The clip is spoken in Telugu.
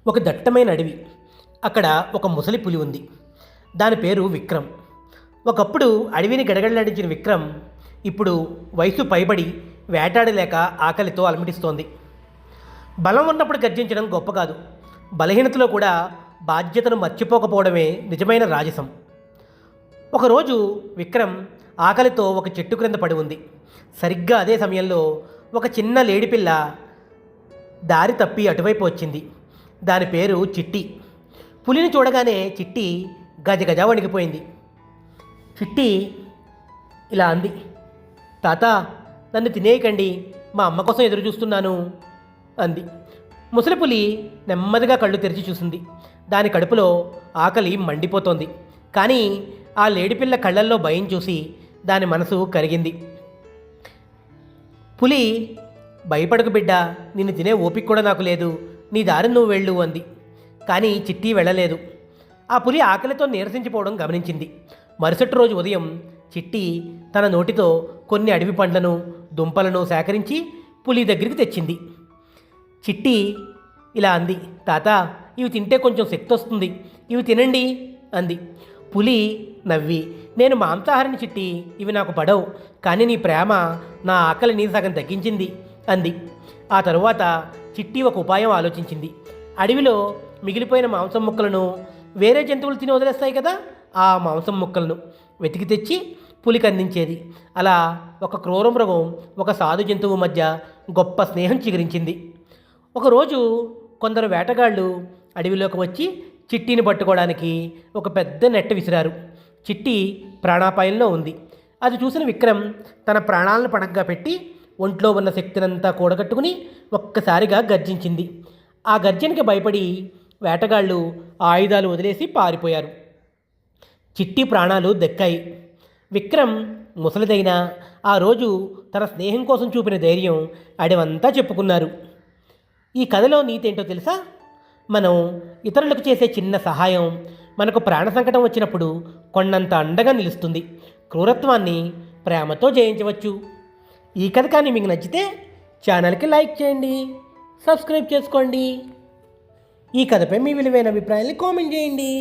ఒక దట్టమైన అడవి. అక్కడ ఒక ముసలి పులి ఉంది. దాని పేరు విక్రమ్. ఒకప్పుడు అడవిని గడగడలాడించిన విక్రమ్ ఇప్పుడు వయసు పైబడి వేటాడలేక ఆకలితో అలమటిస్తోంది. బలం ఉన్నప్పుడు గర్జించడం గొప్ప కాదు, బలహీనతలో కూడా బాధ్యతను మర్చిపోకపోవడమే నిజమైన రాజసం. ఒకరోజు విక్రమ్ ఆకలితో ఒక చెట్టు క్రింద పడి ఉంది. సరిగ్గా అదే సమయంలో ఒక చిన్న లేడిపిల్ల దారి తప్పి అటువైపు వచ్చింది. దాని పేరు చిట్టి. పులిని చూడగానే చిట్టి గజగజ వణికిపోయింది. చిట్టి ఇలా అంది, తాత, నన్ను తినేయకండి, మా అమ్మ కోసం ఎదురు చూస్తున్నాను అంది. ముసలి పులి నెమ్మదిగా కళ్ళు తెరిచి చూసింది. దాని కడుపులో ఆకలి మండిపోతోంది. కానీ ఆ లేడిపిల్ల కళ్ళల్లో భయం చూసి దాని మనసు కరిగింది. పులి, భయపడకు బిడ్డ, నిన్ను తినే ఓపిక కూడా నాకు లేదు, నీ దారి నువ్వు వెళ్ళు అంది. కానీ చిట్టి వెళ్ళలేదు. ఆ పులి ఆకలితో నీరసించిపోవడం గమనించింది. మరుసటి రోజు ఉదయం చిట్టి తన నోటితో కొన్ని అడవి పండ్లను, దుంపలను సేకరించి పులి దగ్గరికి తెచ్చింది. చిట్టి ఇలా అంది, తాత, ఇవి తింటే కొంచెం శక్తి వస్తుంది, ఇవి తినండి అంది. పులి నవ్వి, నేను మాంసాహారిని చిట్టి, ఇవి నాకు పడవు, కానీ నీ ప్రేమ నా ఆకలిని సగం తగ్గించింది అంది. ఆ తరువాత చిట్టి ఒక ఉపాయం ఆలోచించింది. అడవిలో మిగిలిపోయిన మాంసం ముక్కలను వేరే జంతువులు తిని వదిలేస్తాయి కదా, ఆ మాంసం ముక్కలను వెతికి తెచ్చి పులికి అందించేది. అలా ఒక క్రూర మృగం, ఒక సాధు జంతువు మధ్య గొప్ప స్నేహం చిగురించింది. ఒకరోజు కొందరు వేటగాళ్ళు అడవిలోకి వచ్చి చిట్టిని పట్టుకోవడానికి ఒక పెద్ద నెట్ విసిరారు. చిట్టి ప్రాణాపాయంలో ఉంది. అది చూసిన విక్రమ్ తన ప్రాణాలను పణంగా పెట్టి ఒంట్లో ఉన్న శక్తినంతా కూడగట్టుకుని ఒక్కసారిగా గర్జించింది. ఆ గర్జనకి భయపడి వేటగాళ్ళు ఆయుధాలు వదిలేసి పారిపోయారు. చిట్టి ప్రాణాలు దక్కాయి. విక్రమ్ ముసలిదైనా ఆ రోజు తన స్నేహం కోసం చూపిన ధైర్యం అడవంతా చెప్పుకున్నారు. ఈ కథలో నీతేంటో తెలుసా? మనం ఇతరులకు చేసే చిన్న సహాయం మనకు ప్రాణ సంకటం వచ్చినప్పుడు కొండంత అండగా నిలుస్తుంది. క్రూరత్వాన్ని ప్రేమతో జయించవచ్చు. ఈ కథ కానీ మీకు నచ్చితే ఛానల్కి లైక్ చేయండి, సబ్స్క్రైబ్ చేసుకోండి. ఈ కథపై మీ విలువైన అభిప్రాయాన్ని కామెంట్ చేయండి.